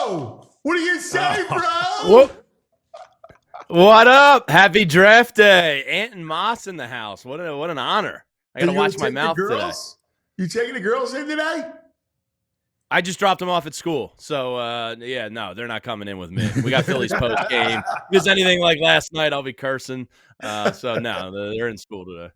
Gargano. What do you say, bro? What up? Happy draft day. Ant and Moss in the house. What an honor. I got to watch my mouth today. You taking the girls in today? I just dropped them off at school. So, yeah, no, they're not coming in with me. We got Phillies post game. If it's anything like last night, I'll be cursing. So, no, they're in school today.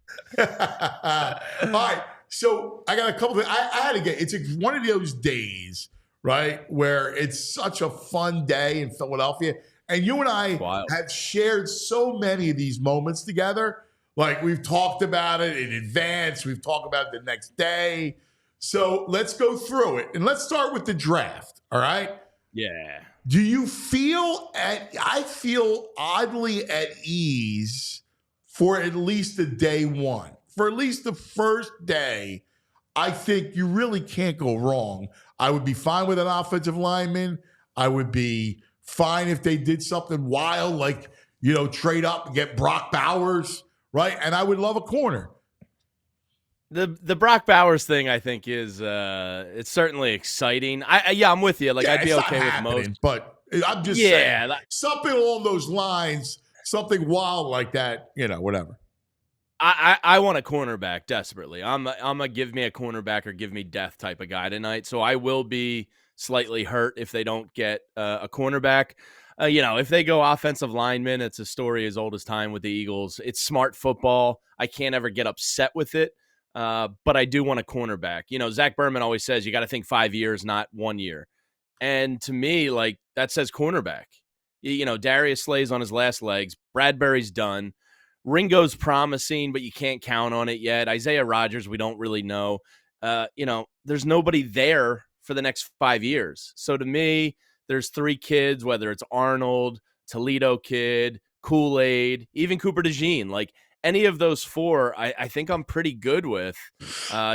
All right. So, I got a couple of things. I had to get, it's one of those days, right, where it's such a fun day in Philadelphia. And you and I have shared so many of these moments together. Like, we've talked about it in advance. We've talked about it the next day. So let's go through it. And let's start with the draft, all right? Yeah. Do you feel I feel oddly at ease for at least the day one. For at least the first day, I think you really can't go wrong. I would be fine with an offensive lineman. I would be fine if they did something wild, like, trade up and get Brock Bowers, right? And I would love a corner. The Brock Bowers thing, I think, is it's certainly exciting. I'm with you. Like, I'd be okay with most, but I'm just saying something along those lines, something wild like that. Whatever. I want a cornerback desperately. I'm a give me a cornerback or give me death type of guy tonight. So I will be slightly hurt if they don't get a cornerback. If they go offensive lineman, it's a story as old as time with the Eagles. It's smart football. I can't ever get upset with it. But I do want a cornerback. Zach Berman always says you got to think 5 years, not 1 year. And to me, like, that says cornerback. Darius Slay's on his last legs. Bradbury's done. Ringo's promising, but you can't count on it yet. Isaiah Rodgers, we don't really know. There's nobody there for the next 5 years. So to me, there's 3 kids, whether it's Arnold, Toledo kid, Kool-Aid, even Cooper DeJean. Like, any of those 4, I think I'm pretty good with.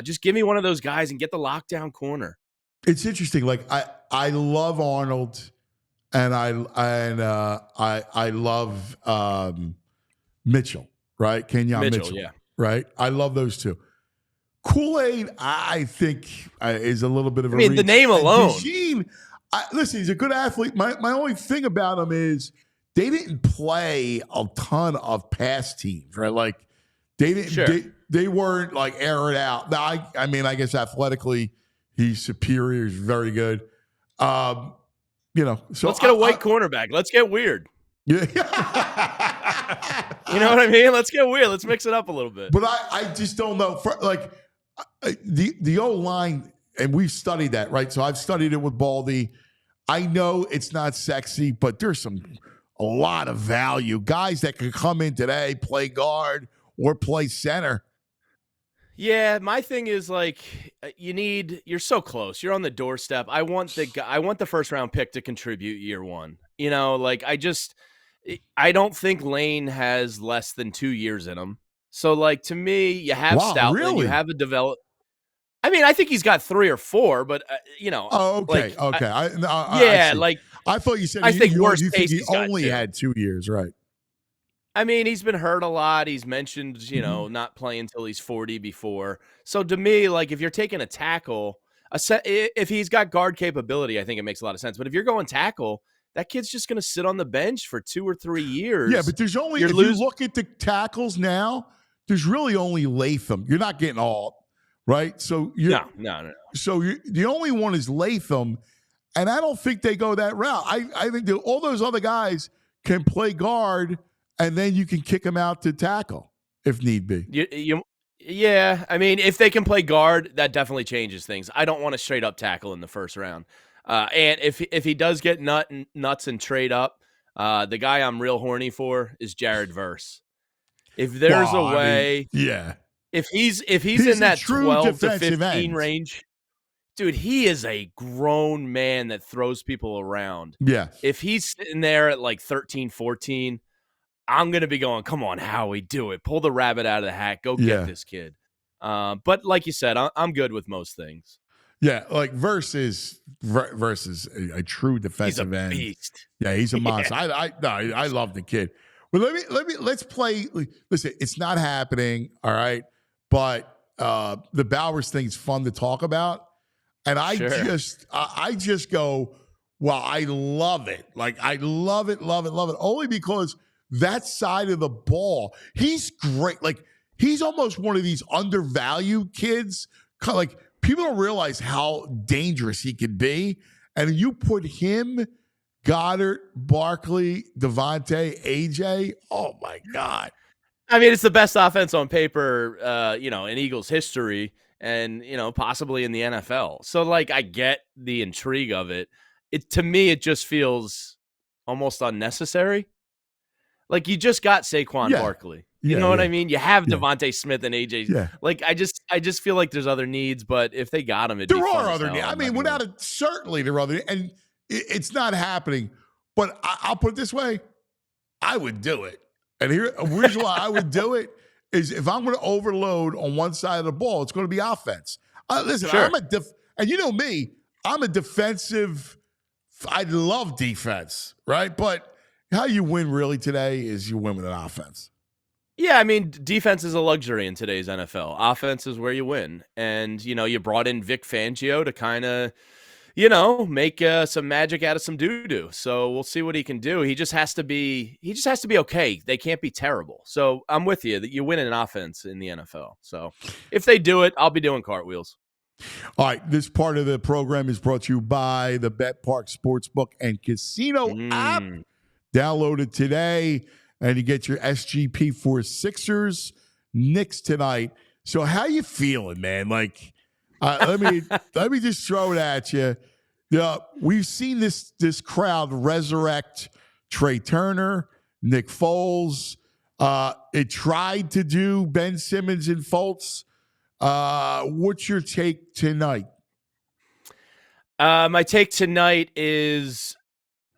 Just give me one of those guys and get the lockdown corner. It's interesting. Like, I love Arnold, and I love Mitchell, right? Kenyon Mitchell, yeah, right. I love those 2. Kool-Aid, I think, is a little bit of a. the name alone. DeJean, listen, he's a good athlete. My only thing about him is, they didn't play a ton of pass teams, right? Like, they didn't. Sure. They weren't like airing out. Now, I guess athletically, he's superior. He's very good. So let's get a white cornerback. Let's get weird. Yeah. You know what I mean? Let's get weird. Let's mix it up a little bit. But I just don't know. The O-line, and we've studied that, right? So I've studied it with Baldy. I know it's not sexy, but there's a lot of value. Guys that can come in today, play guard or play center. Yeah, my thing is, like, you're so close. You're on the doorstep. I want the first round pick to contribute year one. I don't think Lane has less than 2 years in him. So, like, to me, you have Stoutland, really? you have a develop. I think he's got 3 or 4, but Oh, okay, like, okay. I thought you said I think worst you case think he he's got only 2. had 2 years, right? He's been hurt a lot. He's mentioned, not playing until he's 40 before. So to me, like, if you're taking a tackle, if he's got guard capability, I think it makes a lot of sense. But if you're going tackle, that kid's just going to sit on the bench for 2 or 3 years. Yeah, but there's only, you look at the tackles now, there's really only Latham. You're not getting all, right? So no. So the only one is Latham, and I don't think they go that route. I think that all those other guys can play guard, and then you can kick them out to tackle if need be. Yeah. If they can play guard, that definitely changes things. I don't want to straight up tackle in the first round. And if he does get nuts and trade up, the guy I'm real horny for is Jared Verse. If there's a way, if he's in that 12 to 15 range, dude, he is a grown man that throws people around. Yeah. If he's sitting there at like 13, 14, I'm going to be going, come on, Howie, do it. Pull the rabbit out of the hat. Go get this kid. But like you said, I'm good with most things. Yeah, like Verse is a true defensive end. He's a beast. Yeah, he's a monster. I love the kid. Well, let's play. Listen, it's not happening, all right. But the Bowers thing is fun to talk about, and I just go, Well, I love it. Like, I love it, love it, love it. Only because that side of the ball, he's great. Like, he's almost one of these undervalued kids. Like, people don't realize how dangerous he could be. And you put him, Goddard, Barkley, Devontae, AJ. Oh, my God. I mean, it's the best offense on paper, in Eagles history and, possibly in the NFL. So, like, I get the intrigue of it. To me, it just feels almost unnecessary. Like, you just got Saquon Barkley. You know what I mean? You have Devontae Smith and AJ. Yeah. Like, I just feel like there's other needs, but if they got him, there are other needs. I mean, without it, certainly there are other, and it's not happening. But I'll put it this way: I would do it. And here's why I would do it is if I'm going to overload on one side of the ball, it's going to be offense. Listen, sure. And you know me, I'm a defensive. I love defense, right? But how you win really today is you win with an offense. Yeah, I mean, defense is a luxury in today's NFL. Offense is where you win. And, you brought in Vic Fangio to kind of, make some magic out of some doo-doo. So we'll see what he can do. He just has to be okay. They can't be terrible. So I'm with you that you win an offense in the NFL. So if they do it, I'll be doing cartwheels. All right, this part of the program is brought to you by the Bet Park Sportsbook and Casino app. Download it today, and you get your SGP for Sixers, Knicks tonight. So how you feeling, man? Like, let me just throw it at you. We've seen this crowd resurrect Trey Turner, Nick Foles. It tried to do Ben Simmons and Fultz. What's your take tonight? My take tonight is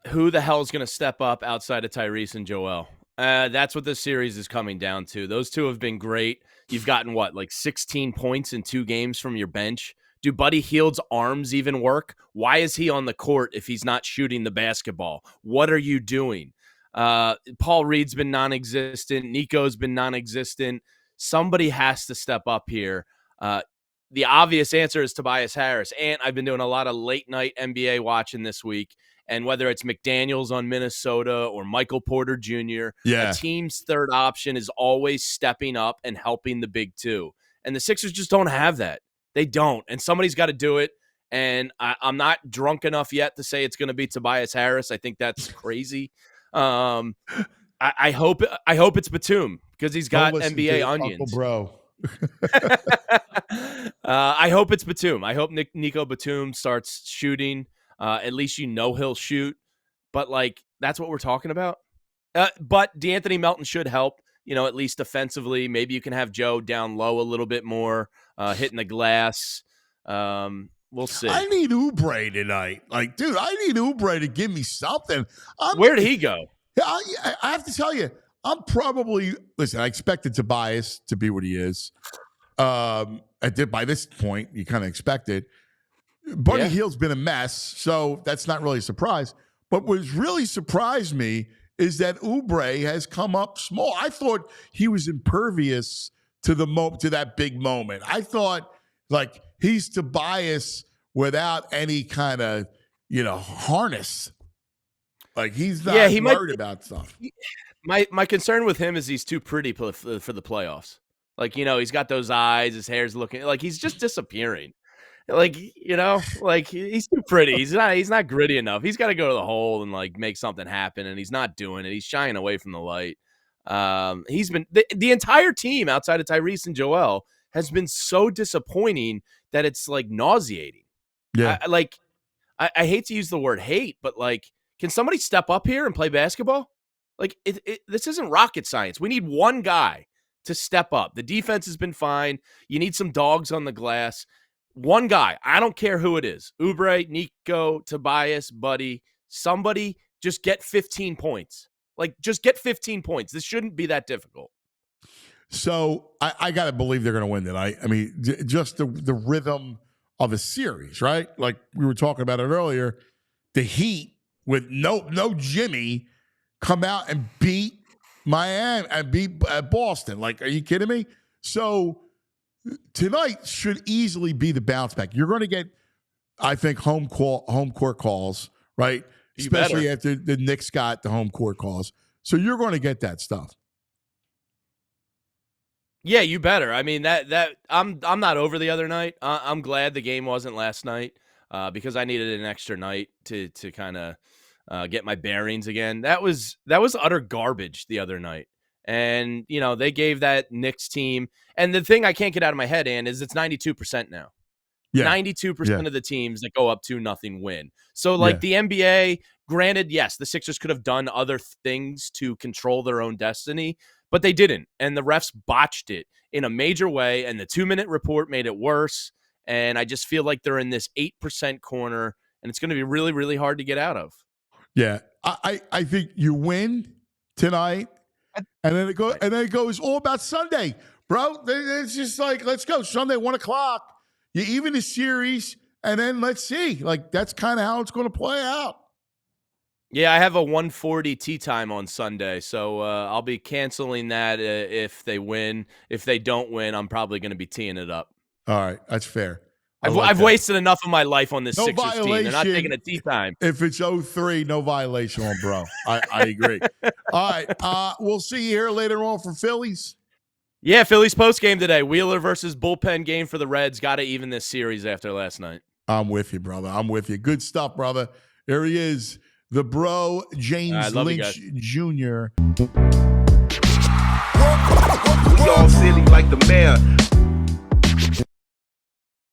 who the hell is going to step up outside of Tyrese and Joel? That's what this series is coming down to. Those two have been great. You've gotten, 16 points in 2 games from your bench? Do Buddy Hield's arms even work? Why is he on the court if he's not shooting the basketball? What are you doing? Paul Reed's been non-existent. Nico's been non-existent. Somebody has to step up here. The obvious answer is Tobias Harris. And I've been doing a lot of late-night NBA watching this week. And whether it's McDaniels on Minnesota or Michael Porter Jr., a team's third option is always stepping up and helping the big two. And the Sixers just don't have that. They don't. And somebody's got to do it. And I'm not drunk enough yet to say it's going to be Tobias Harris. I think that's crazy. I hope it's Batum because he's got NBA onions. Uncle bro. I hope it's Batum. I hope Nico Batum starts shooting. At least he'll shoot. But, that's what we're talking about. But DeAnthony Melton should help, at least defensively. Maybe you can have Joe down low a little bit more, hitting the glass. We'll see. I need Oubre tonight. Dude, I need Oubre to give me something. Where did he go? I have to tell you, I expected Tobias to be what he is. I did by this point, you kind of expect it. Buddy Hield's been a mess, so that's not really a surprise. But what's really surprised me is that Oubre has come up small. I thought he was impervious to that big moment. I thought he's Tobias without any kind of harness. He's not worried about stuff. My concern with him is he's too pretty for the playoffs. He's got those eyes, his hair's looking like he's just disappearing. He's too pretty. He's not gritty enough. He's got to go to the hole and make something happen, and he's not doing it. He's shying away from the light. He's been the entire team outside of Tyrese and Joel has been so disappointing that it's nauseating. Yeah. I hate to use the word hate, but can somebody step up here and play basketball? This isn't rocket science. We need one guy to step up. The defense has been fine. You need some dogs on the glass. One guy. I don't care who it is. Oubre, Nico, Tobias, Buddy. Somebody just get 15 points. Just get 15 points. This shouldn't be that difficult. So I got to believe they're going to win tonight. I mean, just the rhythm of a series, right? Like we were talking about it earlier. The Heat with no Jimmy come out and beat Miami and beat Boston. Are you kidding me? So tonight should easily be the bounce back. You're going to get, I think, home court calls, right? Especially after the Knicks got the home court calls. So you're going to get that stuff. Yeah, you better. I mean, that I'm not over the other night. I'm glad the game wasn't last night because I needed an extra night to kind of get my bearings again. That was utter garbage the other night. And, you know, they gave that Knicks team. And the thing I can't get out of my head, Ann, is it's 92% now. Yeah. 92% of the teams that go up 2-0 win. So, like the NBA, granted, yes, the Sixers could have done other things to control their own destiny, but they didn't. And the refs botched it in a major way. And the 2-minute report made it worse. And I just feel like they're in this 8% corner, and it's going to be really, really hard to get out of. Yeah. I think you win tonight, and then it goes all about Sunday, bro. It's just like, let's go. Sunday, 1:00. You even the series, and then let's see. Like, that's kind of how it's going to play out. Yeah, I have a 1:40 tee time on Sunday, so I'll be canceling that if they win. If they don't win, I'm probably going to be teeing it up. All right, that's fair. I've wasted enough of my life on this Sixers team. They're not taking a tee time. If it's 0-3, no violation on bro. I agree. All right, we'll see you here later on for Phillies. Yeah, Phillies post game today. Wheeler versus bullpen game for the Reds. Got to even this series after last night. I'm with you, brother. I'm with you. Good stuff, brother. There he is, the bro, James Lynch Jr. We all silly like the mayor.